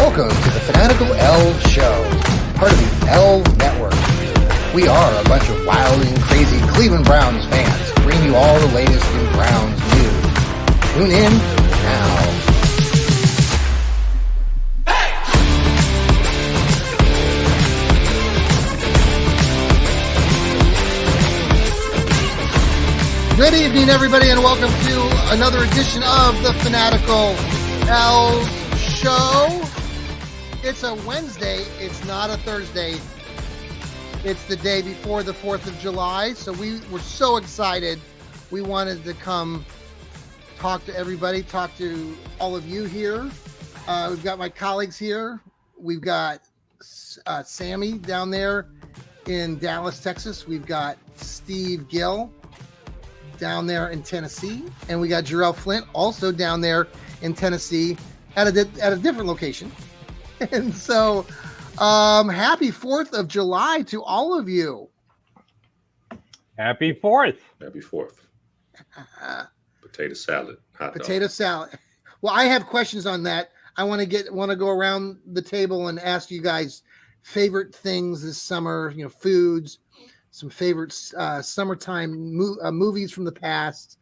Welcome to the Fanatical Elfz Show, part of the L Network. We are a bunch of wild and crazy Cleveland Browns fans, bringing you all the latest in Browns news. Tune in now. Good evening, everybody, and welcome to another edition of the Fanatical Elfz Show. It's a Wednesday. It's not a Thursday. It's the day before the 4th of July, so we were so excited. We wanted to come talk to everybody, talk to all of you here. We've got my colleagues here. We've got Sammy down there in Dallas, Texas. We've got Steve Gill down there in Tennessee, and we got Jarrell Flint also down there in Tennessee at a different location. And so happy 4th of July to all of you. Happy 4th. Happy 4th. Potato salad. Hot Potato dog. salad. Well, I have questions on that. I want to go around the table and ask you guys favorite things this summer, foods, some favorite summertime movies from the past,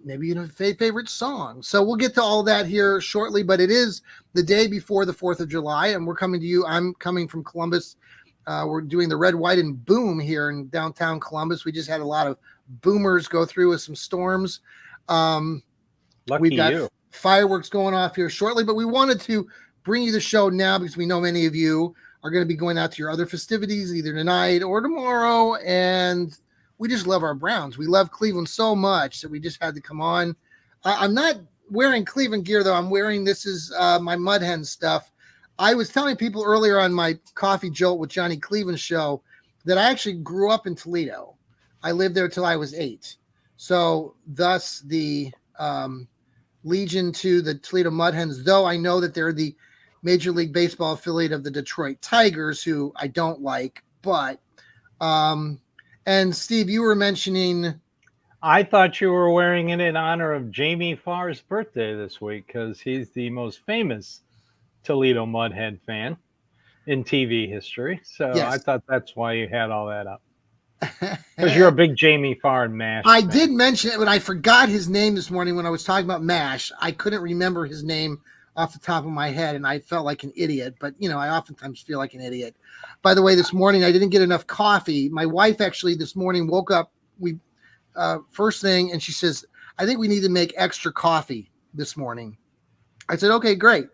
maybe favorite songs. So we'll get to all that here shortly, but it is the day before the 4th of July, and we're coming to you. I'm coming from Columbus. We're doing the Red, White, and Boom here in downtown Columbus. We just had a lot of boomers go through with some storms. We've got fireworks going off here shortly, but we wanted to bring you the show now because we know many of you are going to be going out to your other festivities either tonight or tomorrow, and we just love our Browns. We love Cleveland so much that we just had to come on. I'm not wearing Cleveland gear, though. I'm wearing, this is my Mud Hen stuff. I was telling people earlier on my Coffee Jolt with Johnny Cleveland show that I actually grew up in Toledo. I lived there till I was 8. So thus the legion to the Toledo Mud Hens, though I know that they're the Major League Baseball affiliate of the Detroit Tigers, who I don't like. But, and Steve, you were mentioning. I thought you were wearing it in honor of Jamie Farr's birthday this week because he's the most famous Toledo Mudhead fan in TV history. So yes. I thought that's why you had all that up. Because you're a big Jamie Farr and MASH I fan. did mention it, but I forgot his name this morning when I was talking about MASH. I couldn't remember his name off the top of my head, and I felt like an idiot. But, I oftentimes feel like an idiot. By the way, this morning I didn't get enough coffee. My wife actually this morning woke up first thing, and she says, I think we need to make extra coffee this morning. I said, okay, great.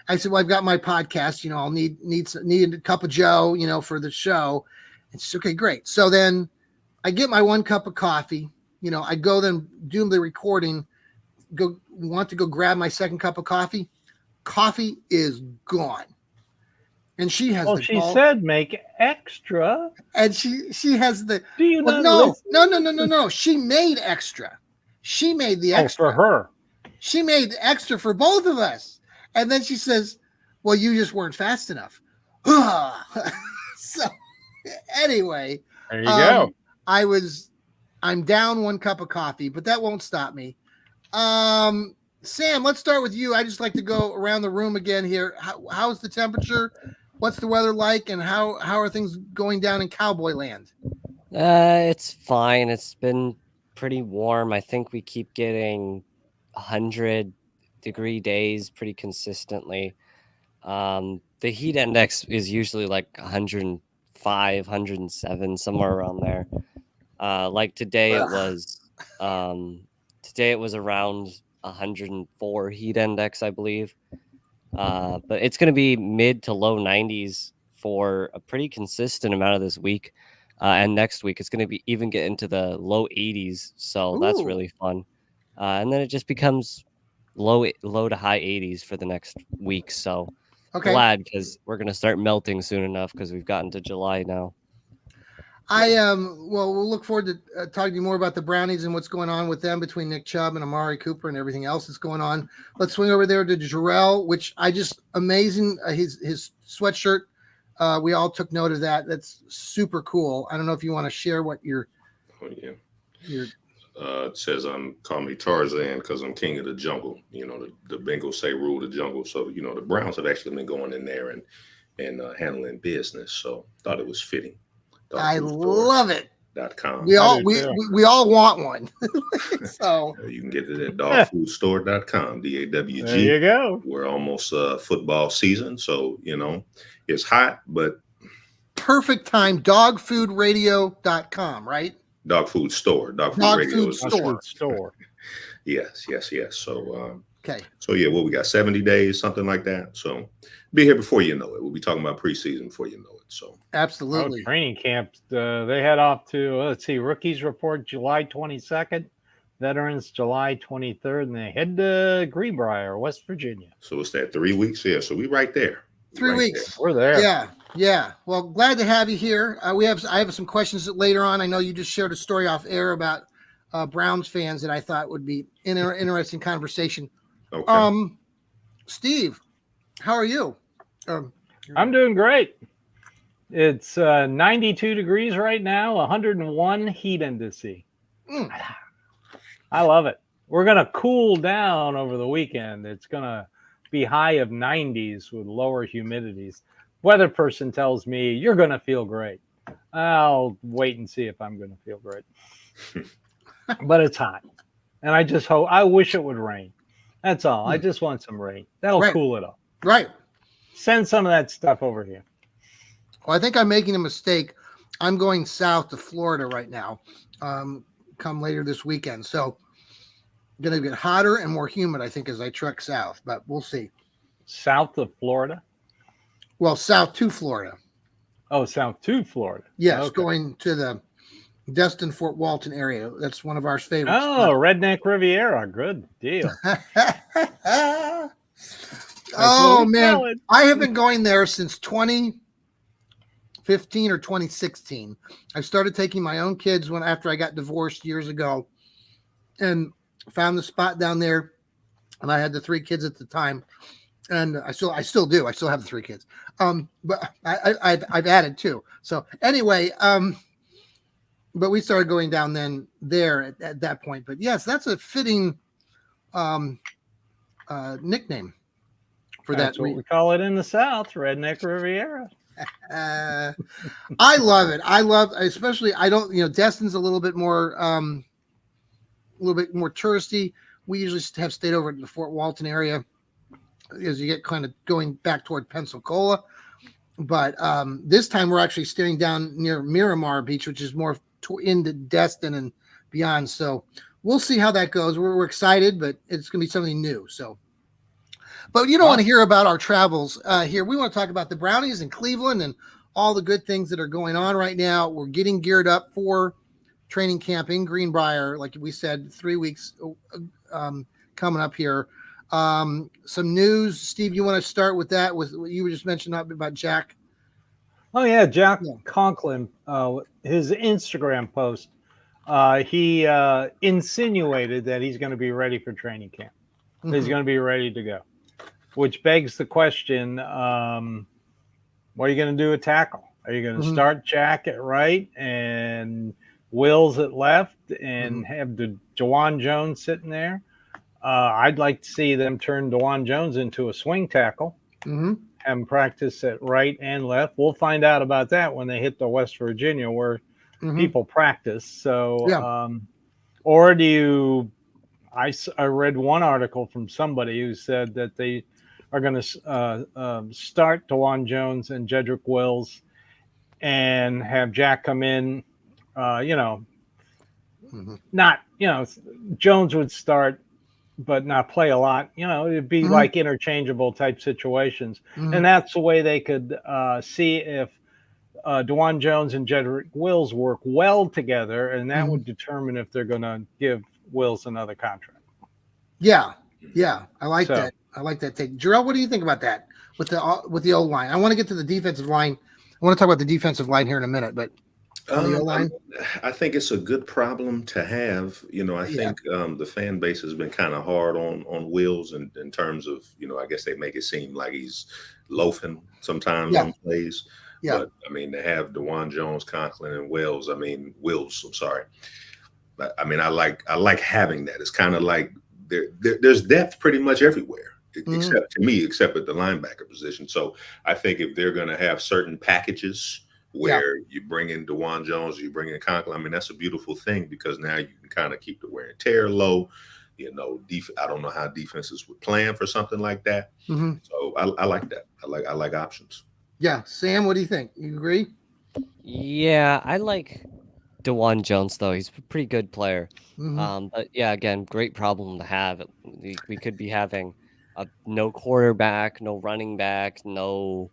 I said, well, I've got my podcast. I'll need a cup of Joe, for the show. And she said, okay, great. So then I get my 1 cup of coffee. I go then do the recording, want to go grab my 2nd cup of coffee. Coffee is gone. And she has she said make extra. And she has the Do you not listen? No. She made extra. She made the extra. For her. She made extra for both of us. And then she says, well, you just weren't fast enough. So anyway, there you go. I'm down 1 cup of coffee, but that won't stop me. Sam, let's start with you. I just like to go around the room again here. How's the temperature? What's the weather like? And how are things going down in Cowboy Land? It's fine. It's been pretty warm. I think we keep getting 100-degree days pretty consistently. The heat index is usually like 105, 107, somewhere around there. Like today it was around 104 heat index, I believe. But it's going to be mid to low 90s for a pretty consistent amount of this week. And next week, it's going to be even get into the low 80s. So that's really fun. And then it just becomes low to high 80s for the next week. So glad because we're going to start melting soon enough because we've gotten to July now. We'll look forward to talking to you more about the Brownies and what's going on with them between Nick Chubb and Amari Cooper and everything else that's going on. Let's swing over there to Jarrell, which amazing. His sweatshirt. We all took note of that. That's super cool. I don't know if you want to share what your It says call me Tarzan because I'm king of the jungle. You know, the Bengals say rule the jungle. So, you know, the Browns have actually been going in there and handling business. So thought it was fitting. I love it. .com. We all want one. So you can get it at dogfoodstore.com. DAWG. There you go. We're almost football season, so you know it's hot, but perfect time. Dogfoodradio.com, right? Dog Food Store. Dog Food Store. Yes. So okay. So yeah, we got 70 days, something like that. So be here before you know it. We'll be talking about preseason before you know it. So absolutely. Training camps. They head off to rookies report July 22nd, veterans July 23rd, and they head to Greenbrier, West Virginia. So it's that 3 weeks here. So we right there. 3 weeks. We're there. Yeah. Well, glad to have you here. I have some questions later on. I know you just shared a story off air about Browns fans that I thought would be interesting conversation. Okay. Steve, how are you? I'm doing great. It's 92 degrees right now, 101 heat index. I love it. We're going to cool down over the weekend. It's going to be high of 90s with lower humidities. Weather person tells me you're going to feel great. I'll wait and see if I'm going to feel great. But it's hot. And I wish it would rain. That's all. I just want some rain. That'll cool it off. Right. Send some of that stuff over here. Well, I think I'm making a mistake. I'm going south to Florida right now, come later this weekend. So going to get hotter and more humid, I think, as I trek south, but we'll see. South of Florida? Well, south to Florida. Oh, south to Florida. Yes, okay. Going to the Destin, Fort Walton area. That's one of our favorites. Oh, Redneck Riviera. Good deal. Oh, man. I have been going there since 2015 or 2016. I started taking my own kids after I got divorced years ago and found the spot down there. And I had the 3 kids at the time. And I still do. I still have the 3 kids. But I've added 2. So anyway, but we started going down there at that point. But yes, that's a fitting nickname for that. That's what we call it in the South, Redneck Riviera. I love it. Especially, Destin's a little bit more touristy. We usually have stayed over in the Fort Walton area as you get kind of going back toward Pensacola. But this time we're actually staying down near Miramar Beach, which is more into Destin and beyond. So we'll see how that goes. We're excited, but it's going to be something new. So, but you don't want to hear about our travels here. We want to talk about the Brownies in Cleveland and all the good things that are going on right now. We're getting geared up for training camp in Greenbrier. Like we said, 3 weeks coming up here. Some news, Steve, you want to start with that? With what you were just mentioning about Jack? Oh yeah, Jack Conklin, his Instagram post, he insinuated that he's going to be ready for training camp. Mm-hmm. He's going to be ready to go, which begs the question, what are you going to do at tackle? Are you going to start Jack at right and Wills at left and have DeJuan Jones sitting there? I'd like to see them turn DeJuan Jones into a swing tackle. Have him practice at right and left. We'll find out about that when they hit the West Virginia where people practice. So, or do you? I read one article from somebody who said that they are going to start DeJuan Jones and Jedrick Wills and have Jack come in. Not Jones would start, but not play a lot. It'd be like interchangeable type situations. And that's the way they could see if DeJuan Jones and Jedrick Wills work well together, and that would determine if they're going to give Wills another contract. Yeah. I like that. I like that take. Jarrell, what do you think about that with the O line? I want to get to the defensive line. I want to talk about the defensive line here in a minute, but the O-line? I think it's a good problem to have. I think the fan base has been kind of hard on Wills in terms of, I guess they make it seem like he's loafing sometimes on plays. Yeah. But, to have DeJuan Jones, Conklin, and Wills, I'm sorry. I mean, I like having that. It's kind of like there's depth pretty much everywhere, except to me, except at the linebacker position. So I think if they're going to have certain packages where you bring in DeJuan Jones, you bring in Conklin, I mean, that's a beautiful thing because now you can kind of keep the wear and tear low. You know, I don't know how defenses would plan for something like that. So I like that. I like options. Yeah, Sam, what do you think? You agree? Yeah, I like DeJuan Jones though. He's a pretty good player. But yeah, again, great problem to have. We could be having no quarterback, no running back, no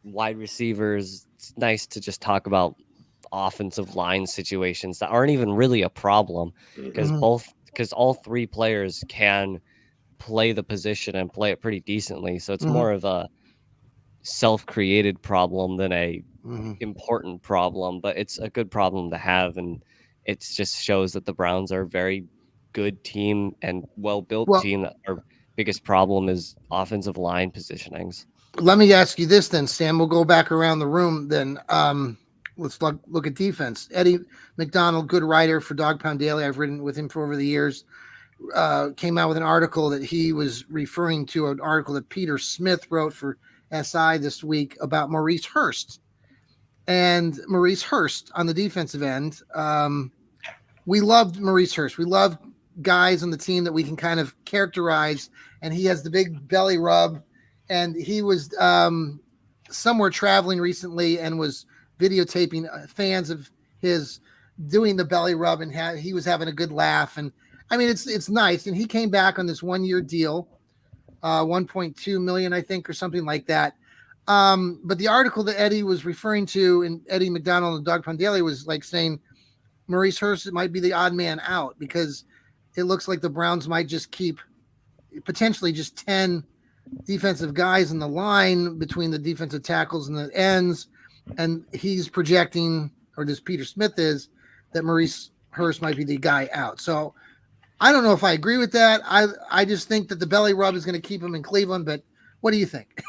wide receivers. It's nice to just talk about offensive line situations that aren't even really a problem because all three players can play the position and play it pretty decently. So it's more of a self-created problem than a important problem, but it's a good problem to have, and it just shows that the Browns are a very good team and well-built team. That our biggest problem is offensive line positionings. Let me ask you this then, Sam. We'll go back around the room then. Let's look at defense. Eddie McDonald, good writer for Dog Pound Daily. I've written with him for over the years. Came out with an article that he was referring to, an article that Peter Smith wrote for SI this week about Maurice Hurst. And Maurice Hurst on the defensive end. We loved Maurice Hurst. We loved guys on the team that we can kind of characterize. And he has the big belly rub. And he was somewhere traveling recently and was videotaping fans of his doing the belly rub, and he was having a good laugh. And I mean, it's nice. And he came back on this 1-year deal, 1.2 million, I think, or something like that. But the article that Eddie was referring to, and Eddie McDonald and Dog Pound Daily, was like saying Maurice Hurst might be the odd man out because it looks like the Browns might just keep potentially just 10 defensive guys in the line between the defensive tackles and the ends. And he's projecting, or this Peter Smith is, that Maurice Hurst might be the guy out. So I don't know if I agree with that. I just think that the belly rub is going to keep him in Cleveland. But what do you think?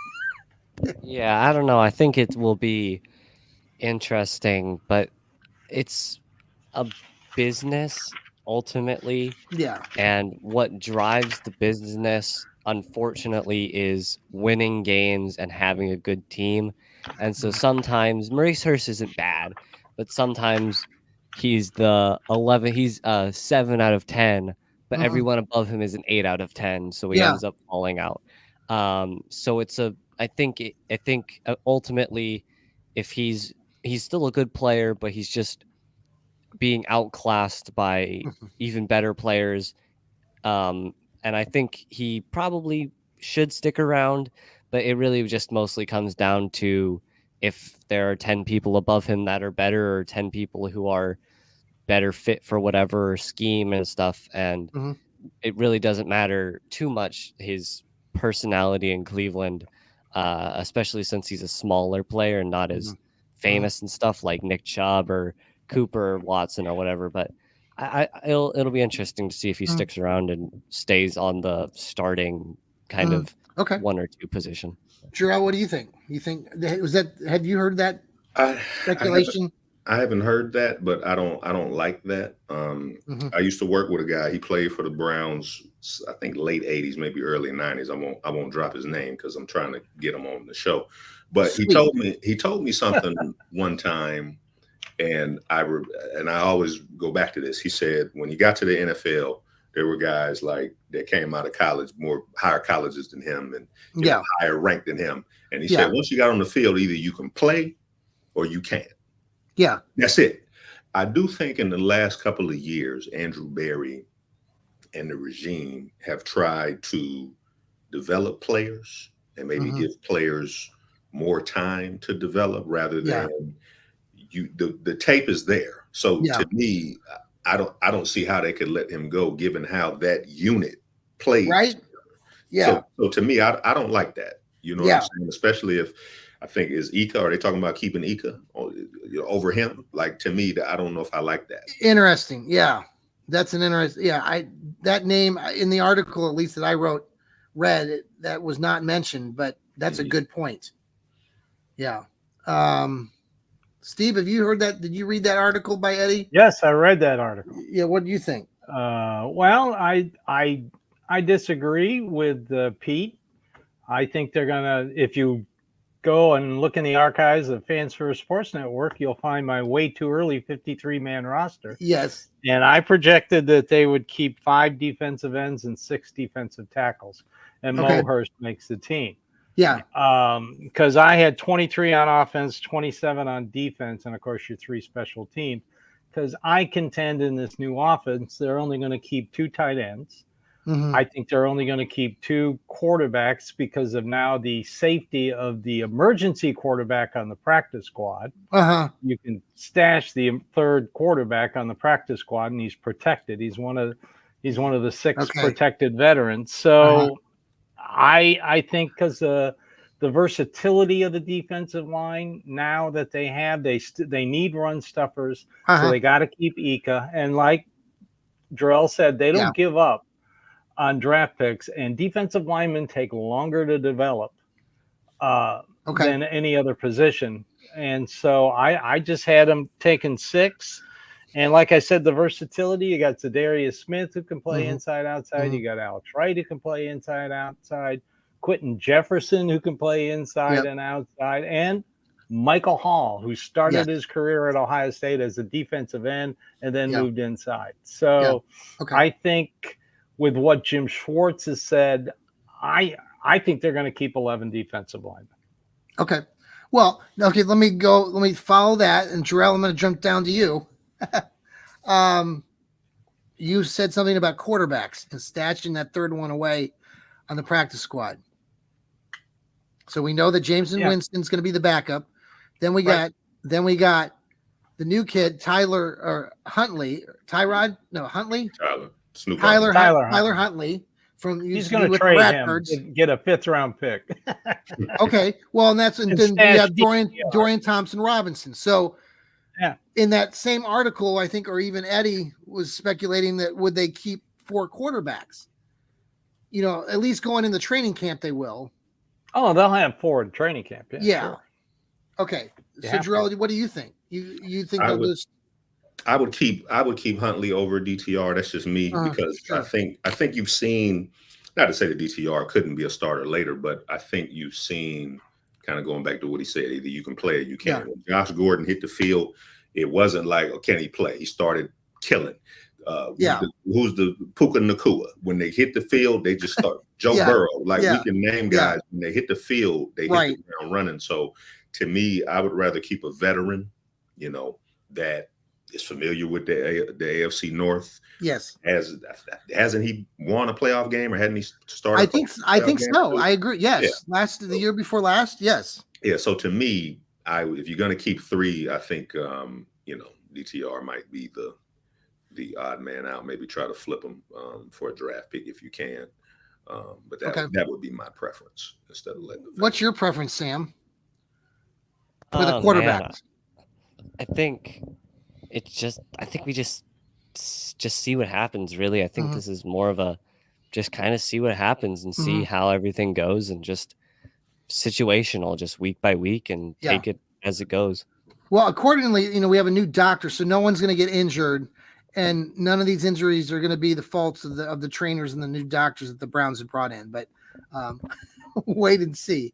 Yeah, I don't know. I think it will be interesting, but it's a business ultimately. Yeah. And what drives the business, unfortunately, is winning games and having a good team. And so sometimes Maurice Hurst isn't bad, but sometimes he's the 11. He's 7 out of 10, but everyone above him is an 8 out of 10. So he ends up falling out. So it's I think ultimately, if he's still a good player, but he's just being outclassed by even better players. And I think he probably should stick around, but it really just mostly comes down to if there are 10 people above him that are better, or 10 people who are better fit for whatever scheme and stuff. And it really doesn't matter too much his personality in Cleveland, especially since he's a smaller player and not as famous and stuff like Nick Chubb or Cooper or Watson or whatever. But it'll be interesting to see if he sticks around and stays on the starting kind of 1 or 2 position. Jarrell, what do you think? You think have you heard that speculation? I haven't heard that, but I don't like that. I used to work with a guy. He played for the Browns, I think late 80s, maybe early 90s. I won't drop his name because I'm trying to get him on the show. But Sweet. he told me something one time, and I always go back to this. He said when he got to the NFL, there were guys like that came out of college, higher colleges than him, and higher ranked than him. And he said once you got on the field, either you can play or you can't. Yeah, that's it. I do think in the last couple of years, Andrew Berry and the regime have tried to develop players and maybe give players more time to develop rather than the tape is there. So to me, I don't see how they could let him go given how that unit plays. Right. Yeah. So to me, I don't like that. You know what I'm saying? Especially if I think is Ika. Are they talking about keeping Ika over him? Like to me, I don't know if I like that. Interesting. Yeah, that's an interesting. Yeah, that name in the article, at least that I read, that was not mentioned, but that's a good point. Yeah. Steve, have you heard that? Did you read that article by Eddie? Yes, I read that article. Yeah, what do you think? Well, I disagree with Pete. I think they're gonna. If you go and look in the archives of Fans First Sports Network, you'll find my way too early 53-man roster. Yes. And I projected that they would keep 5 defensive ends and 6 defensive tackles, and Okay. Mo Hurst makes the team. Yeah. Because I had 23 on offense, 27 on defense, and of course your 3 special teams. Because I contend in this new offense, they're only going to keep 2 tight ends. Mm-hmm. I think they're only going to keep 2 quarterbacks because of now the safety of the emergency quarterback on the practice squad. Uh-huh. You can stash the 3rd quarterback on the practice squad, and he's protected. He's one of the 6 protected veterans. So I think because the versatility of the defensive line now that they have, they need run stuffers, so they got to keep Ika. And like Jarrell said, they don't give up on draft picks, and defensive linemen take longer to develop than any other position. And so I just had them taking 6. And like I said, the versatility, you got Zadarius Smith who can play inside, outside. You got Alex Wright who can play inside, outside. Quentin Jefferson who can play inside and outside. And Michael Hall, who started his career at Ohio State as a defensive end and then moved inside. So I think with what Jim Schwartz has said, I think they're going to keep 11 defensive linemen. Okay. Well, okay, let me follow that. And Jarrell, I'm going to jump down to you. You said something about quarterbacks and stashing that 3rd one away on the practice squad. So we know that Jameson Winston's going to be the backup. Then we got the new kid, Tyler Huntley. Tyler Huntley from he's going to trade him to get a 5th round pick. Okay. Well, and then we have Dorian Thompson Robinson. So in that same article, I think, or even Eddie was speculating that would they keep 4 quarterbacks? You know, at least going in the training camp, they will. Oh, they'll have 4 in training camp. Yeah. Sure. Okay. So Jarrell, what do you think? You think I would keep Huntley over DTR. That's just me because I think you've seen, not to say that DTR couldn't be a starter later, but I think you've seen, kind of going back to what he said, either you can play or you can't. When Josh Gordon hit the field, it wasn't like, oh, can he play? He started killing. Who's the Puka Nakua? When they hit the field, they just start. Joe Burrow, we can name guys when they hit the field, they hit the ground running. So to me, I would rather keep a veteran, that is familiar with the AFC North. Yes. Hasn't he won a playoff game or hadn't he started? I think so. Too? I agree. Yes. Yeah. The year before last. Yes. Yeah. So to me, if you're going to keep 3, I think DTR might be the odd man out. Maybe try to flip him for a draft pick if you can. But that would be my preference instead of letting. What's your preference, Sam? For the quarterback. I think we just see what happens. Really, I think this is more of a just kind of see what happens and see how everything goes, and just situational, just week by week, and take it as it goes. Well, accordingly, we have a new doctor, so no one's going to get injured. And none of these injuries are going to be the faults of the trainers and the new doctors that the Browns have brought in. But wait and see.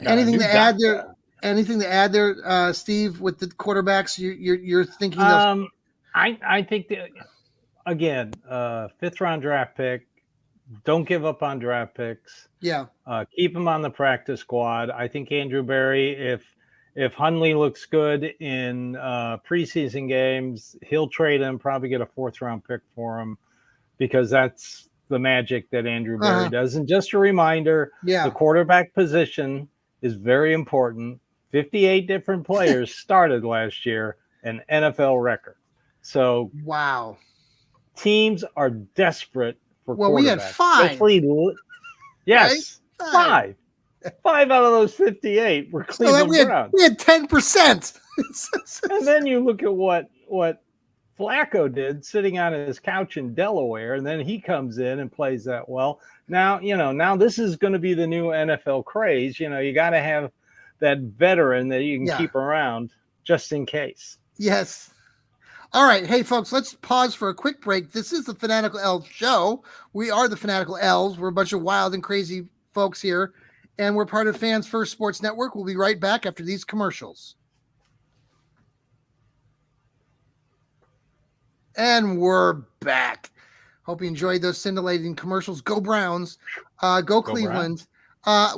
Anything to add there? Anything to add there, Steve? With the quarterbacks, you're thinking of? I think that, again, 5th round draft pick. Don't give up on draft picks. Yeah. Keep them on the practice squad. I think Andrew Berry, if Huntley looks good in preseason games, he'll trade him, probably get a 4th round pick for him, because that's the magic that Andrew Berry does. And just a reminder, the quarterback position is very important. 58 different players started last year, an NFL record. So wow, teams are desperate for quarterbacks. Well, we had 5. Yes, right? 5 out of those 58 were Cleveland Browns. We had 10%. And then you look at what Flacco did sitting on his couch in Delaware, and then he comes in and plays that well. Now this is going to be the new NFL craze. You got to have that veteran that you can Yeah. keep around just in case. Yes. All right. Hey, folks, let's pause for a quick break. This is the Fanatical Elfz Show. We are the Fanatical Elfz. We're a bunch of wild and crazy folks here, and we're part of Fans First Sports Network. We'll be right back after these commercials. And we're back. Hope you enjoyed those scintillating commercials. Go Browns. Go Cleveland.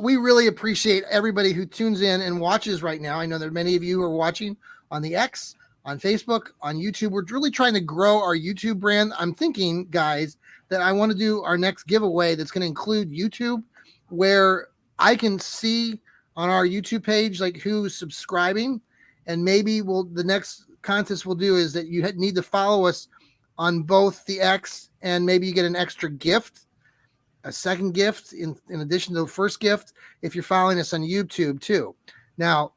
We really appreciate everybody who tunes in and watches right now. I know there are many of you who are watching on the X, on Facebook, on YouTube. We're really trying to grow our YouTube brand. I'm thinking, guys, that I want to do our next giveaway that's going to include YouTube, where I can see on our YouTube page like who's subscribing, and maybe the next contest we'll do is that you need to follow us on both the X, and maybe you get an extra gift, a second gift in addition to the first gift if you're following us on YouTube too. Now,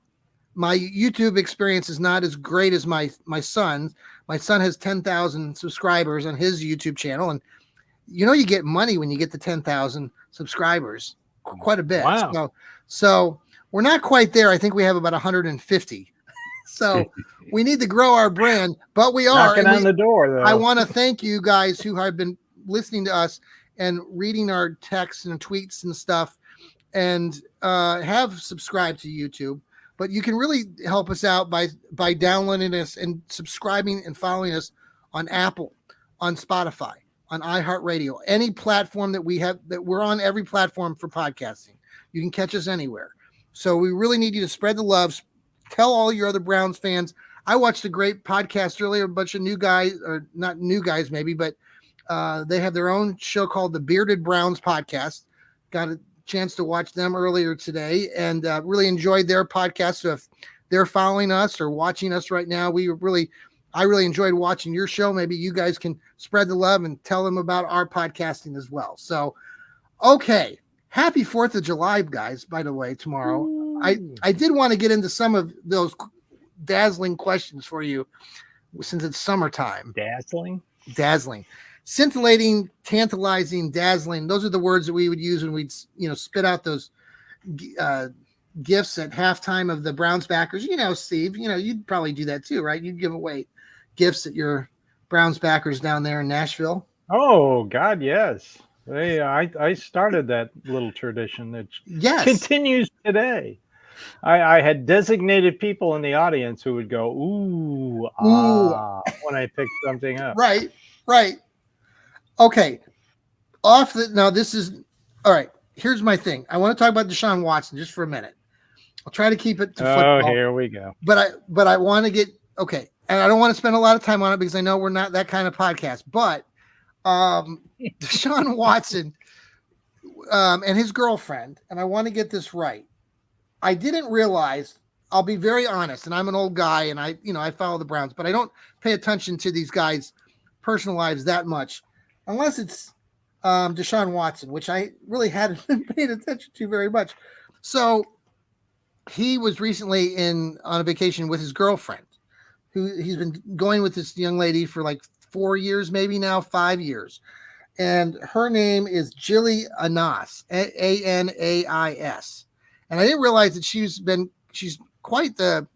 my YouTube experience is not as great as my son's. My son has 10,000 subscribers on his YouTube channel, and you get money when you get to 10,000 subscribers, quite a bit. Wow. So we're not quite there. I think we have about 150. So we need to grow our brand, but we are knocking on the door, though. I want to thank you guys who have been listening to us and reading our texts and tweets and stuff, and have subscribed to YouTube. But you can really help us out by downloading us and subscribing and following us on Apple, on Spotify, on iHeartRadio, any platform that we have. That we're on every platform for podcasting. You can catch us anywhere. So we really need you to spread the love. Tell all your other Browns fans. I watched a great podcast earlier, a bunch of new guys, or not new guys maybe, but they have their own show called the Bearded Browns Podcast. Got a chance to watch them earlier today, and really enjoyed their podcast. So if they're following us or watching us right now, I really enjoyed watching your show. Maybe you guys can spread the love and tell them about our podcasting as well. So, okay. Happy 4th of July, guys, by the way, tomorrow. Ooh. I did want to get into some of those dazzling questions for you since it's summertime. Dazzling. Scintillating, tantalizing, dazzling. Those are the words that we would use when we'd, spit out those gifts at halftime of the Browns backers. Steve, you'd probably do that too, right? You'd give away gifts at your Browns backers down there in Nashville. Oh, God, yes. I started that little tradition that continues today. I had designated people in the audience who would go, ooh, when I picked something up. Right. Okay. Now this is all right. Here's my thing. I want to talk about Deshaun Watson just for a minute. I'll try to keep it to football. Oh, here we go. But I want to get okay. And I don't want to spend a lot of time on it because I know we're not that kind of podcast. But Deshaun Watson and his girlfriend, and I want to get this right. I didn't realize, I'll be very honest, and I'm an old guy, and I follow the Browns, but I don't pay attention to these guys' personal lives that much, unless it's Deshaun Watson, which I really hadn't been paying attention to very much. So he was recently on a vacation with his girlfriend, who he's been going with this young lady for like 4 years, maybe now 5 years. And her name is Jilly Anas, Anais. And I didn't realize that she's quite the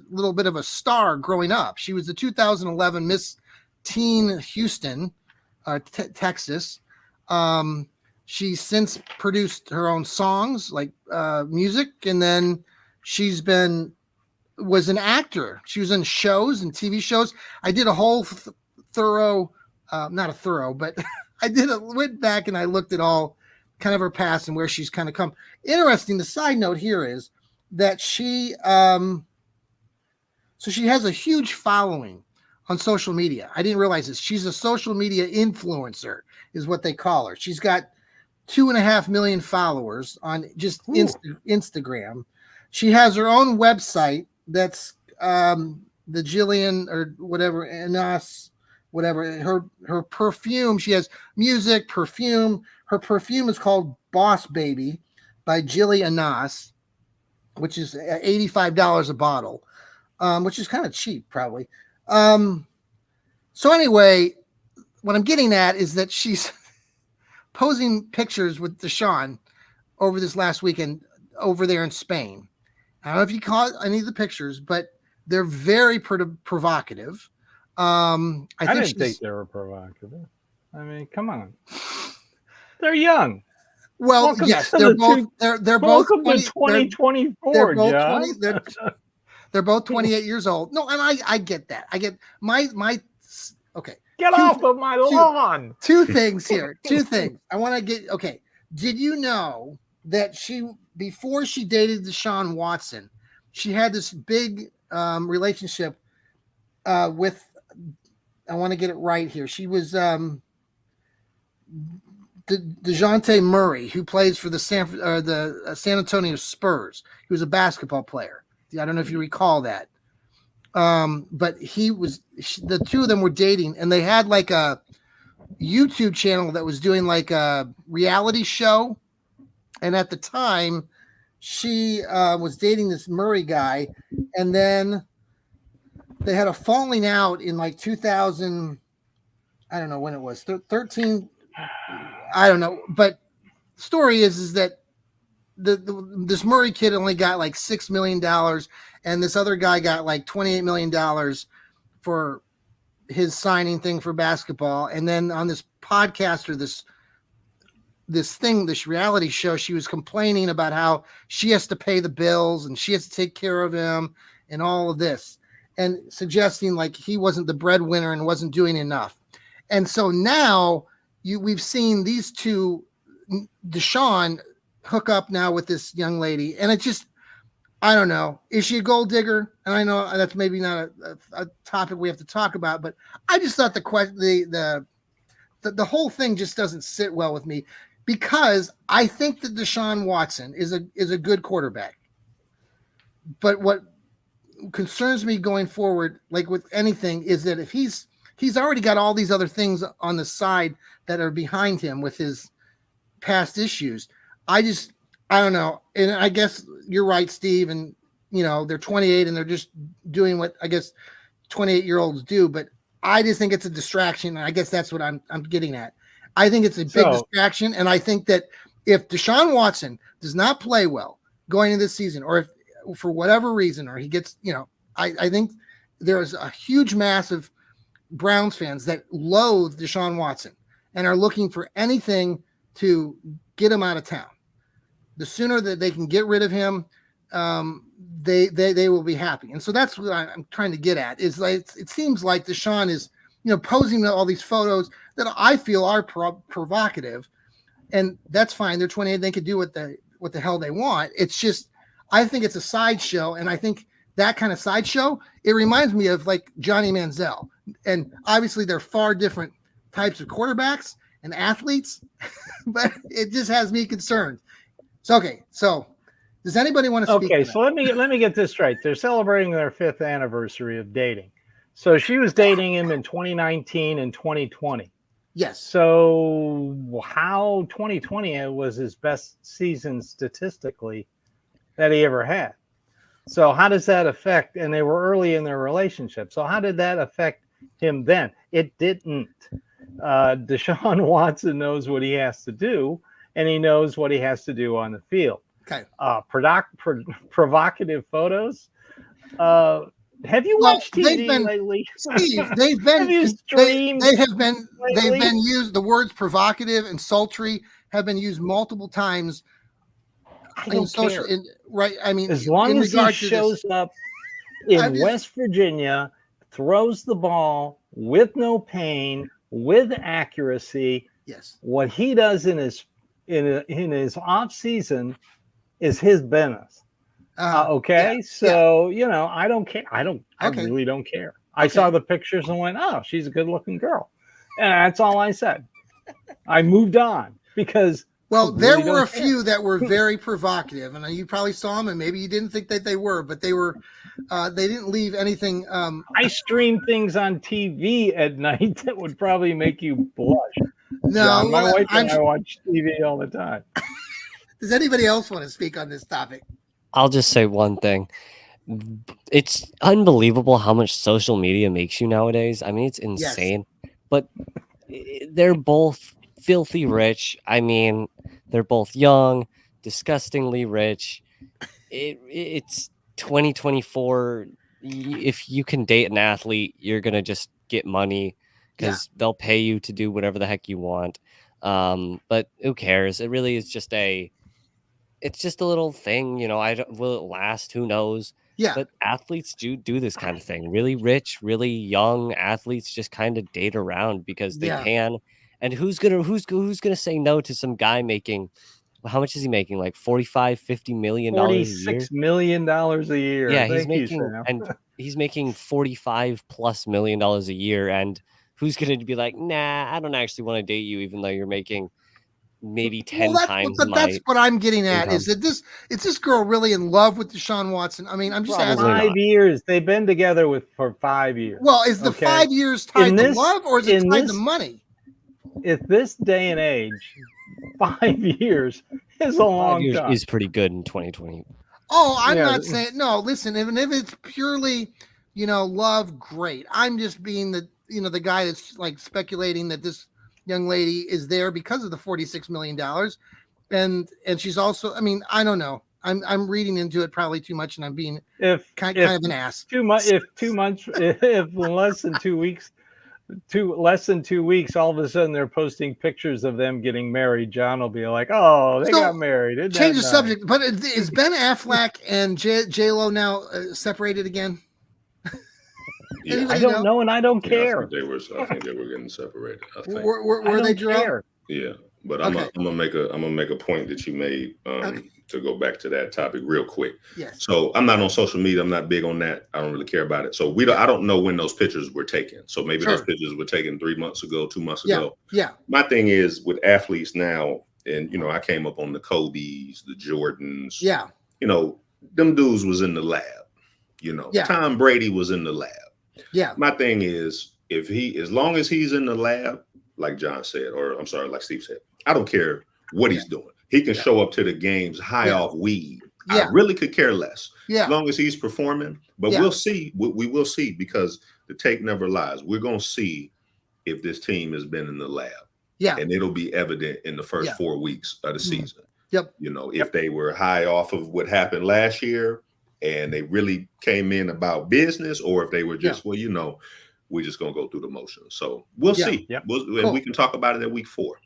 little bit of a star growing up. She was the 2011 Miss Teen Houston, Texas. She's since produced her own songs, like music, and then was an actor. She was in shows and TV shows. I did a whole not a thorough, but went back and I looked at all kind of her past and where she's kind of come. Interesting. The side note here is that she has a huge following on social media. I didn't realize this. She's a social media influencer is what they call her. She's got 2.5 million followers on just Instagram. She has her own website that's the Jillian or whatever, Anas, whatever. Her perfume, she has music, perfume. Her perfume is called Boss Baby by Jilly Anas, which is $85 a bottle, which is kind of cheap probably. So anyway, what I'm getting at is that she's posing pictures with Deshaun over this last weekend over there in Spain. I don't know if you caught any of the pictures, but they're very provocative. I didn't think they were provocative. I mean, come on. They're young. Well, welcome yes, they're both. They're both. Welcome to 2024, they're both John. 20, they're both 28 years old. No, and I get that. I get my. Okay. Get off of my lawn. Two things here. Two things. I want to get. Okay. Did you know that before she dated Deshaun Watson, she had this big relationship with. I want to get it right here. She was DeJounte Murray, who plays for the San Antonio Spurs. He was a basketball player. I don't know if you recall that. But the two of them were dating, and they had like a YouTube channel that was doing like a reality show. And at the time, she was dating this Murray guy, and then they had a falling out in like 2000. I don't know when it was, 13. I don't know, but the story is that this Murray kid only got like $6 million, and this other guy got like $28 million for his signing thing for basketball. And then on this podcast or this reality show, she was complaining about how she has to pay the bills and she has to take care of him and all of this, and suggesting like he wasn't the breadwinner and wasn't doing enough. And so now we've seen these two, Deshaun, hook up now with this young lady, and it just, I don't know, is she a gold digger? And I know that's maybe not a topic we have to talk about, but I just thought the whole thing just doesn't sit well with me, because I think that Deshaun Watson is a good quarterback. But what concerns me going forward, like with anything, is that if he's already got all these other things on the side that are behind him with his past issues. I don't know. And I guess you're right, Steve. And, they're 28 and they're just doing what I guess 28-year-olds do. But I just think it's a distraction. And I guess that's what I'm getting at. I think it's a big distraction. And I think that if Deshaun Watson does not play well going into this season, or if for whatever reason, or he gets, I think there is a huge mass of Browns fans that loathe Deshaun Watson and are looking for anything to get him out of town. The sooner that they can get rid of him, they will be happy. And so that's what I'm trying to get at, is like, it seems like Deshaun is, posing all these photos that I feel are provocative, and that's fine. They're 28. They can do what the hell they want. It's just, I think it's a sideshow. And I think that kind of sideshow, it reminds me of like Johnny Manziel. And obviously they're far different types of quarterbacks and athletes, but it just has me concerned. So does anybody want to speak? Okay, so let me get this straight. They're celebrating their 5th anniversary of dating. So she was dating him in 2019 and 2020. Yes. So how 2020 was his best season statistically that he ever had. So how does that affect? And they were early in their relationship. So how did that affect him then? It didn't. Deshaun Watson knows what he has to do, and he knows what he has to do on the field. Okay. Provocative photos. Have you watched TV lately? Steve, they've been used. The words provocative and sultry have been used multiple times. I don't care. Right. I mean, as long as he shows up in West Virginia, throws the ball with no pain, with accuracy. Yes. What he does in his off season is his business. Okay. Yeah, so, I don't care. I really don't care. I saw the pictures and went, oh, she's a good looking girl. And that's all I said. I moved on because. Well, there were a few that were very provocative, and you probably saw them, and maybe you didn't think that they were, but they were. They didn't leave anything. I stream things on TV at night that would probably make you blush. No, my wife and I watch TV all the time. Does anybody else want to speak on this topic? I'll just say one thing. It's unbelievable how much social media makes you nowadays. I mean, it's insane. Yes. But they're both filthy rich. I mean, they're both young, disgustingly rich. it's 2024. If you can date an athlete, you're gonna just get money because they'll pay you to do whatever the heck you want. But who cares? It really is just it's just a little thing, you know. I don't, will it last? Who knows? Yeah. But athletes do this kind of thing. Really rich, really young athletes just kind of date around because they can. And who's gonna say no to some guy making? How much is he making? Like 45, $50 million a year? $46 million a year. Yeah, Thank you, Sam. he's making $45+ million a year. And who's going to be like, nah, I don't actually want to date you, even though you're making maybe 10 times but that's what I'm getting at, income. is that is this girl really in love with Deshaun Watson? I mean, I'm just asking. 5 years. They've been together for 5 years. Well, is the 5 years tied to love, or is it tied to money? At this day and age, 5 years is a long time. Is pretty good in 2020. Oh, I'm not saying no. Listen, even if it's purely, love, great. I'm just being the guy that's like speculating that this young lady is there because of the $46 million, and she's also. I mean, I don't know. I'm reading into it probably too much, and I'm being kind of an ass. If less than 2 weeks. Less than 2 weeks, all of a sudden they're posting pictures of them getting married. John will be like, "Oh, they got married." Change the subject. But is Ben Affleck and J Lo now separated again? I don't know, and I don't care. I think they were getting separated. I think. Were they drunk? Yeah, but I'm gonna make a point that you made to go back to that topic real quick. Yes. So I'm not on social media. I'm not big on that. I don't really care about it. So I don't know when those pictures were taken. So maybe those pictures were taken 3 months ago, 2 months ago. Yeah. My thing is with athletes now, and I came up on the Kobe's, the Jordans. Yeah. Them dudes was in the lab. Tom Brady was in the lab. Yeah. My thing is, as long as he's in the lab, like John said, or I'm sorry, like Steve said, I don't care what he's doing. He can show up to the games high off weed. I really could care less. Yeah. As long as he's performing. But we'll see. We will see, because the tape never lies. We're going to see if this team has been in the lab. Yeah. And it'll be evident in the first 4 weeks of the season. Yep. If they were high off of what happened last year and they really came in about business, or if they were just, we're just going to go through the motions. So we'll see. Yep. And we can talk about it at week 4.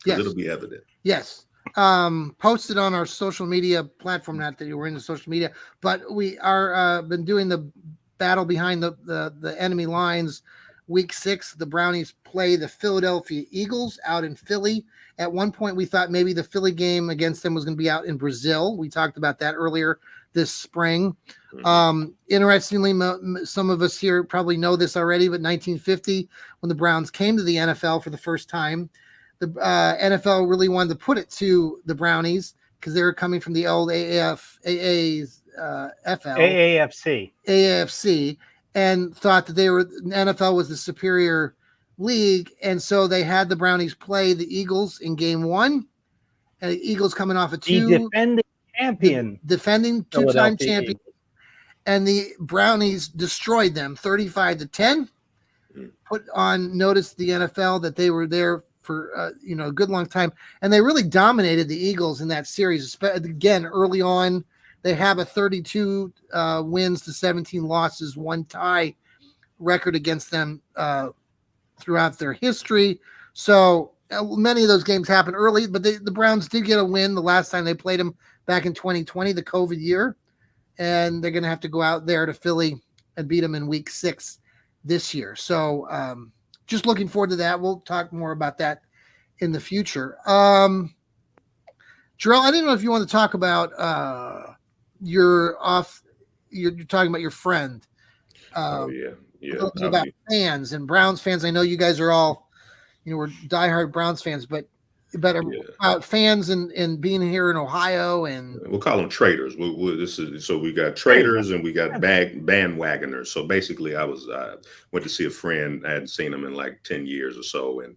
Yes. It'll be evident. Yes. Posted on our social media platform, not that you were into social media, but we are been doing the battle behind the enemy lines. Week 6, the Brownies play the Philadelphia Eagles out in Philly. At one point, we thought maybe the Philly game against them was going to be out in Brazil. We talked about that earlier this spring. Interestingly, some of us here probably know this already, but 1950, when the Browns came to the NFL for the first time, the NFL really wanted to put it to the Brownies because they were coming from the old AAFC, and thought that the NFL was the superior league. And so they had the Brownies play the Eagles in game 1. And the Eagles coming off a 2. The defending champion. Defending 2-time champion. And the Brownies destroyed them 35-10. Put on notice the NFL that they were there for a good long time, and they really dominated the Eagles in that series. Again, early on, they have a 32 wins to 17 losses, 1 tie record against them throughout their history. So many of those games happened early, but the Browns did get a win the last time they played them back in 2020, the COVID year, and they're going to have to go out there to Philly and beat them in week 6 this year. So just looking forward to that. We'll talk more about that in the future. Jarrell, I didn't know if you want to talk about you're talking about your friend. About fans and Browns fans. I know you guys are all, we're diehard Browns fans, but about fans and being here in Ohio, and we'll call them traders. We got traders and we got bandwagoners. So basically, I went to see a friend. I hadn't seen him in like 10 years or so, and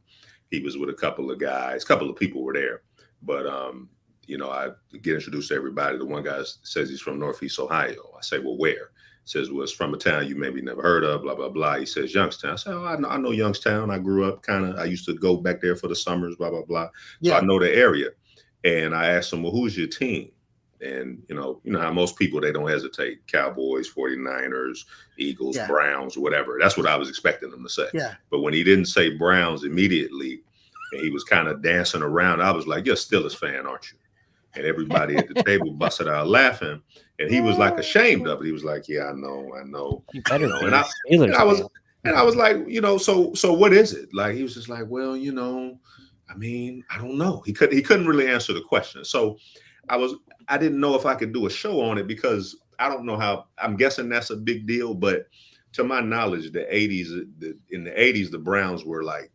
he was with a couple of guys. A couple of people were there, but I get introduced to everybody. The one guy says he's from Northeast Ohio. I say, well, where? Says, well, it's from a town you maybe never heard of, blah, blah, blah. He says, Youngstown. I say, oh, I know Youngstown. I grew up I used to go back there for the summers, blah, blah, blah. So I know the area. And I asked him, well, who's your team? And you know how most people, they don't hesitate. Cowboys, 49ers, Eagles, Browns, whatever. That's what I was expecting them to say. Yeah. But when he didn't say Browns immediately, and he was kind of dancing around, I was like, "You're a Steelers fan, aren't you?" And everybody at the table busted out laughing, and he was like ashamed of it. He was like, "Yeah, I know." You better be and I was like, so what is it? Like, he was just like, well, I mean, I don't know. He couldn't really answer the question. So I didn't know if I could do a show on it, because I don't know how. I'm guessing that's a big deal, but to my knowledge, in the 80s, the Browns were like,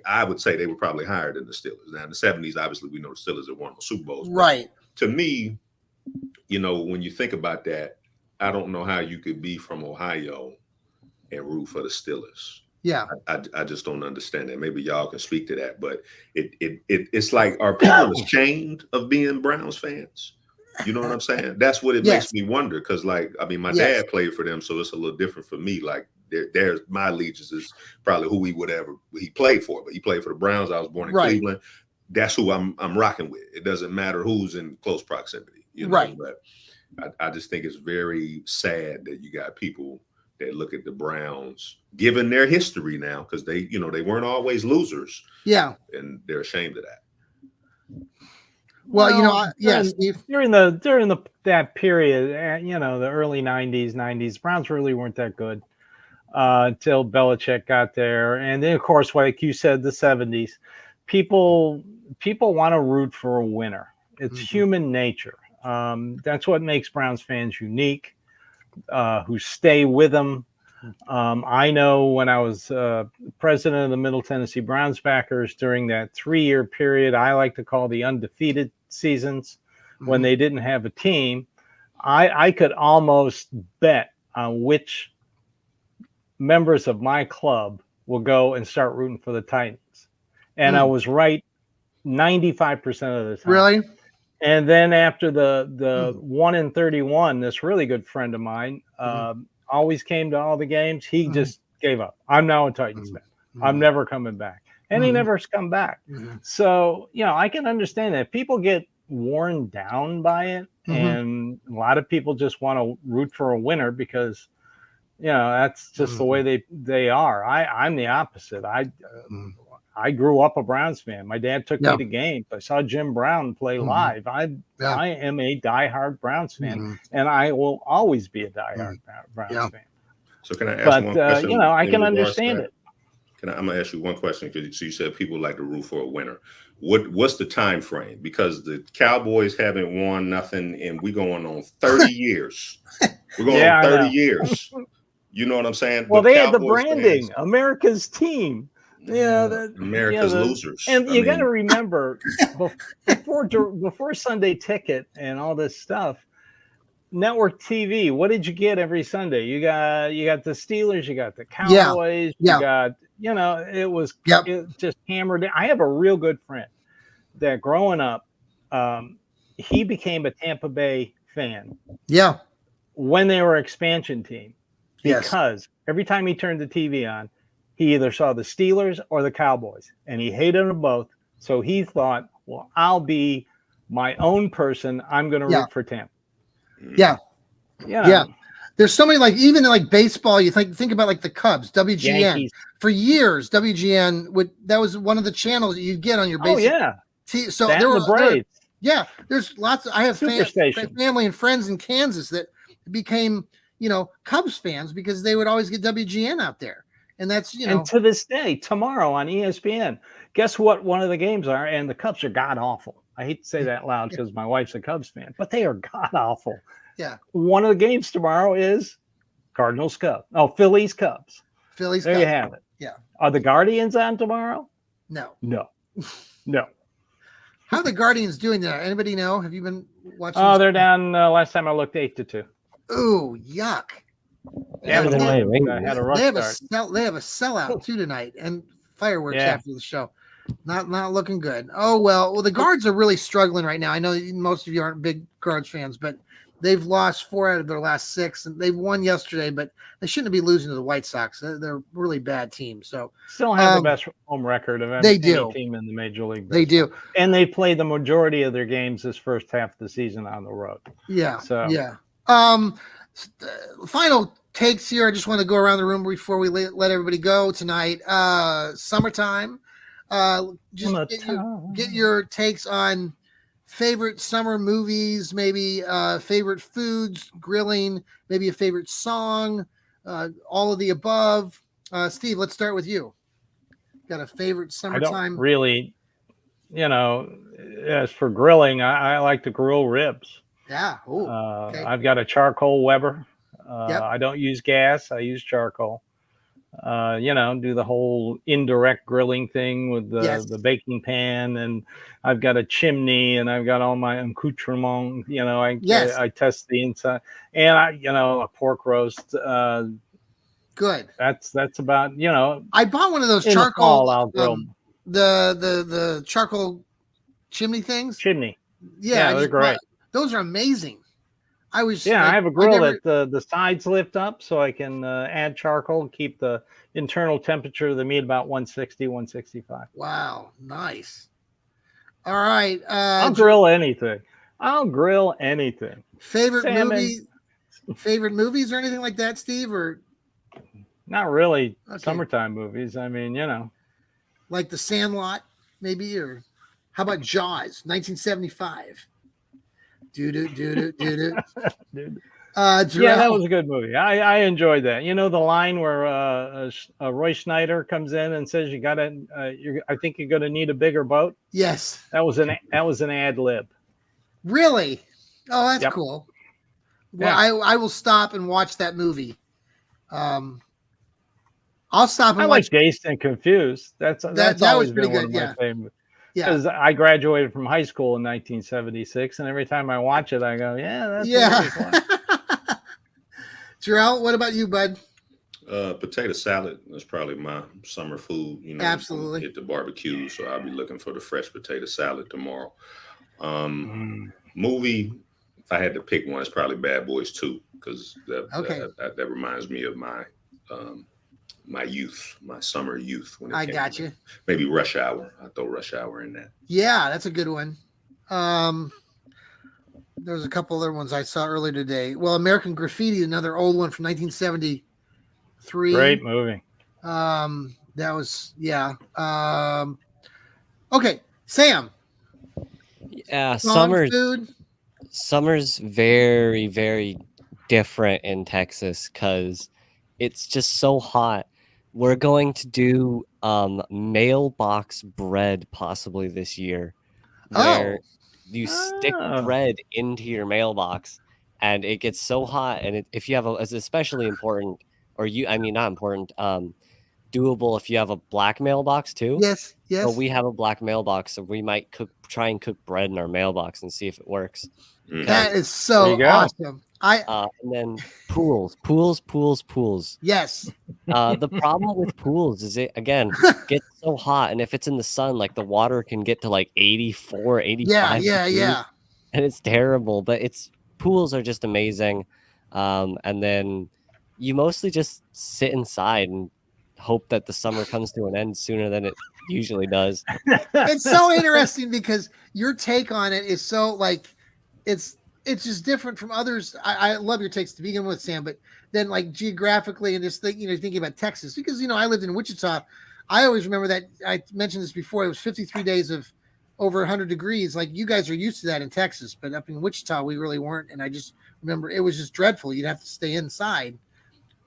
I would say they were probably higher than the Steelers. Now in the 70s, obviously we know the Steelers have won the Super Bowls. Right. To me, when you think about that, I don't know how you could be from Ohio and root for the Steelers. Yeah. I just don't understand that. Maybe y'all can speak to that, but it's like, are people ashamed of being Browns fans? You know what I'm saying? That's what it makes me wonder. Cause like, I mean, my dad played for them, so it's a little different for me. Like there's my allegiance is probably who he played for, but he played for the Browns. I was born in Cleveland. That's who I'm rocking with. It doesn't matter who's in close proximity, but I just think it's very sad that you got people that look at the Browns, given their history now, because they weren't always losers. Yeah. And they're ashamed of that. Well, Steve. During that period, the early 90s, Browns really weren't that good until Belichick got there. And then, of course, like you said, the 70s, people want to root for a winner. It's human nature. That's what makes Browns fans unique, who stay with them. I know when I was president of the Middle Tennessee Browns backers during that 3-year period, I like to call the undefeated seasons, when they didn't have a team, I could almost bet on which members of my club will go and start rooting for the Titans. And I was right 95% of the time. Really? And then after the 1-31, this really good friend of mine always came to all the games. He just gave up. I'm now a Titans fan. I'm never coming back. And he never has come back. So, I can understand that. People get worn down by it. And a lot of people just want to root for a winner because, that's just the way they are. I'm the opposite. I grew up a Browns fan. My dad took me to games. I saw Jim Brown play live. I am a diehard Browns fan, and I will always be a diehard Browns fan. So can I ask one question? I can understand it. I'm gonna ask you one question, because you said people like to root for a winner. What's the time frame? Because the Cowboys haven't won nothing, and we're going on 30 years. We're going on 30 years. You know what I'm saying? Well, they had the branding, America's team. America's losers. And you got to remember, before Sunday Ticket and all this stuff, network TV, what did you get every Sunday? You got the Steelers, you got the Cowboys, you got, it was it just hammered in. I have a real good friend that growing up, he became a Tampa Bay fan. Yeah. When they were expansion team. Because every time he turned the TV on, he either saw the Steelers or the Cowboys, and he hated them both. So he thought, well, I'll be my own person. I'm going to root for Tampa. Yeah. There's so many, like, even like baseball, you think about like the Cubs, WGN. Yankees. For years, WGN that was one of the channels that you'd get on your basic. Oh, yeah. So there were the Braves. There's lots. I have family and friends in Kansas that became, Cubs fans because they would always get WGN out there. And that's, And to this day, tomorrow on ESPN, guess what one of the games are? And the Cubs are god awful. I hate to say that loud because my wife's a Cubs fan, but they are god awful. Yeah. One of the games tomorrow is Cardinals Cubs. Oh, Phillies Cubs. Phillies There Cubs. you have it. Yeah. Are the Guardians on tomorrow? No. How are the Guardians doing tonight? Anybody know? Have you been watching? Oh, they're down. Last time I looked, 8-2. Ooh, yuck. Yeah, they had a rough start. They have a sellout too tonight, and fireworks after the show. Not looking good. Oh well, the Guards are really struggling right now. I know most of you aren't big Guards fans, but They've lost 4 out of their last 6, and they've won yesterday, but they shouldn't be losing to the White Sox. They're a really bad team. So still have the best home record of any team in the Major League Baseball. They do. And they play the majority of their games this first half of the season on the road. Yeah. So yeah. Final takes here. I just want to go around the room before we let everybody go tonight. Summertime. Just get your takes on favorite summer movies, maybe favorite foods, grilling, maybe a favorite song, all of the above. Steve, let's start with you. Got a favorite summertime? I don't really, as for grilling, I like to grill ribs. Yeah. Okay. I've got a charcoal Weber. Yep. I don't use gas. I use charcoal. Do the whole indirect grilling thing with the baking pan, and I've got a chimney, and I've got all my accoutrements. I test the inside, and a pork roast. Good. That's about. I bought one of those charcoal. I'll grill the charcoal chimney things. Yeah, they're great. Those are amazing. I have a grill that the sides lift up so I can add charcoal and keep the internal temperature of the meat about 160, 165. Wow, nice. All right. I'll grill anything. Favorite movies or anything like that, Steve? Or not really summertime movies. I mean, like The Sandlot, maybe, or how about Jaws, 1975? Dude. Yeah, that was a good movie. I enjoyed that. The line where Roy Schneider comes in and says, I think you're gonna need a bigger boat. Yes, that was an ad lib. Really? Oh, that's cool. Well, yeah. I will stop and watch that movie. I'll stop and I watch. like Dazed and Confused. That always been one of my favorites. Yeah, because I graduated from high school in 1976, and every time I watch it, I go, that's really fun. Jarrell, what about you, bud? Potato salad is probably my summer food. Absolutely. Get the barbecue, so I'll be looking for the fresh potato salad tomorrow. Movie, if I had to pick one, it's probably Bad Boys 2, because that reminds me of my my youth, my summer youth. When I got you. Maybe Rush Hour. I throw Rush Hour in that. Yeah, that's a good one. There's a couple other ones I saw earlier today. Well, American Graffiti, another old one from 1973. Great movie. That was okay, Sam. Yeah, summer's very, very different in Texas because it's just so hot. We're going to do mailbox bread possibly this year, where you stick bread into your mailbox, and it gets so hot. And if you have it's especially important, not important, doable if you have a black mailbox too. Yes. But we have a black mailbox, so we might try and cook bread in our mailbox and see if it works. That is so awesome. And then pools. Yes. The problem with pools is it gets so hot, and if it's in the sun, like the water can get to like 84, 85 degrees, and it's terrible. But pools are just amazing. And then you mostly just sit inside and hope that the summer comes to an end sooner than it usually does. It's so interesting because your take on it is so like it's just different from others. I love your takes to begin with, Sam, but then like geographically and just thinking about Texas, because I lived in Wichita. I always remember that I mentioned this before. It was 53 days of over 100 degrees. Like you guys are used to that in Texas, but up in Wichita we really weren't. And I just remember it was just dreadful. You'd have to stay inside.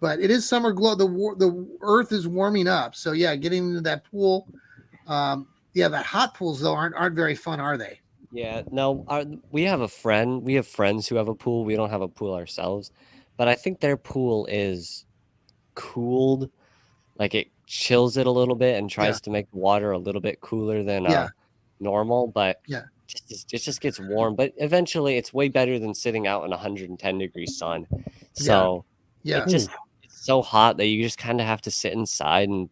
But it is summer glow. The earth is warming up. So yeah, getting into that pool. That hot pools though aren't very fun, are they? Yeah, no. We have friends who have a pool. We don't have a pool ourselves, but I think their pool is cooled, like it chills it a little bit and tries to make the water a little bit cooler than normal. But it just gets warm. But eventually, it's way better than sitting out in 110 degree sun. So it's so hot that you just kind of have to sit inside, and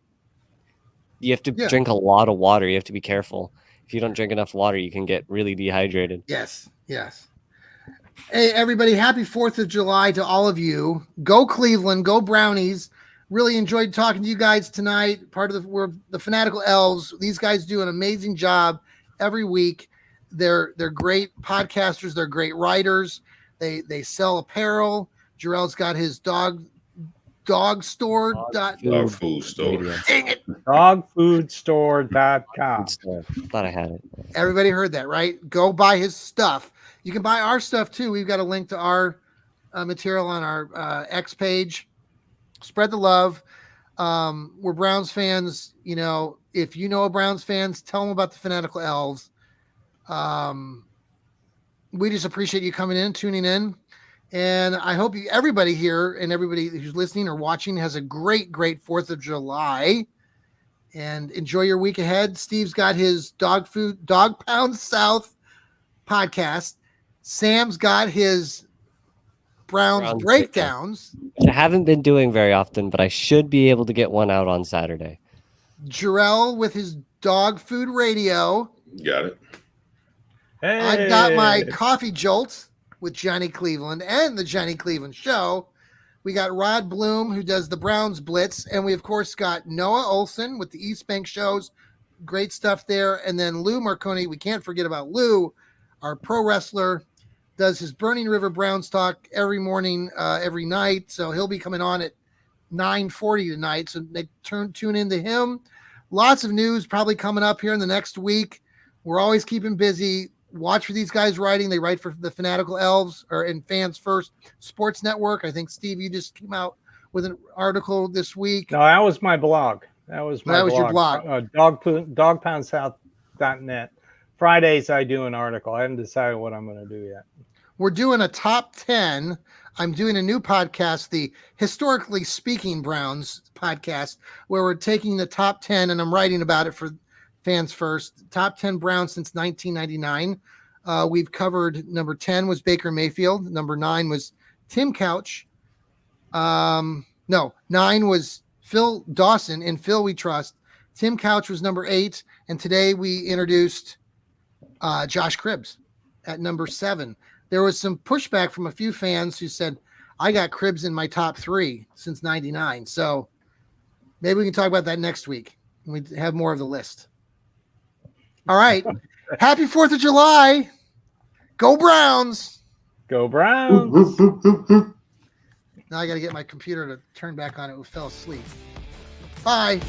you have to drink a lot of water. You have to be careful. If you don't drink enough water, you can get really dehydrated. Yes. Hey, everybody, happy 4th of July to all of you. Go Cleveland, go Brownies. Really enjoyed talking to you guys tonight. We're the Fanatical Elfz. These guys do an amazing job every week. They're great podcasters. They're great writers. They sell apparel. Jarrell's got his dog store. Dog food store. Dang it. Dogfoodstore.com. Thought I had it. Everybody heard that, right? Go buy his stuff. You can buy our stuff too. We've got a link to our material on our X page. Spread the love. We're Browns fans. You know, if you know a Browns fans, tell them about the Fanatical Elfz. We just appreciate you coming in, tuning in. And I hope everybody here and everybody who's listening or watching has a great 4th of July. And enjoy your week ahead. Steve's got his Dog Pound South podcast. Sam's got his Browns breakdowns. Which I haven't been doing very often, but I should be able to get one out on Saturday. Jarrell with his Dog Food Radio. Got it. Hey. I've got my Coffee Jolts with Johnny Cleveland and the Johnny Cleveland Show. We got Rod Bloom, who does the Browns Blitz. And we, of course, got Noah Olson with the East Bank shows. Great stuff there. And then Lou Marconi. We can't forget about Lou, our pro wrestler, does his Burning River Browns talk every morning, every night. So he'll be coming on at 9:40 tonight. So tune into him. Lots of news probably coming up here in the next week. We're always keeping busy. Watch for these guys writing. They write for the Fanatical Elfz or in Fans First Sports Network. I think, Steve, you just came out with an article this week. No, that was my blog. That was your blog. Dogpoundsouth.net. Fridays I do an article. I haven't decided what I'm going to do yet. We're doing a top 10. I'm doing a new podcast, the Historically Speaking Browns podcast, where we're taking the top 10, and I'm writing about it for Fans First. Top 10 Browns since 1999. We've covered number 10 was Baker Mayfield. Number 9 was Tim Couch. 9 was Phil Dawson. In Phil we trust. Tim Couch was number 8. And today we introduced Josh Cribbs at number 7. There was some pushback from a few fans who said, I got Cribbs in my top 3 since 99. So maybe we can talk about that next week when we have more of the list. All right. Happy 4th of July. Go Browns. Go Browns. Now I got to get my computer to turn back on. It fell asleep. Bye.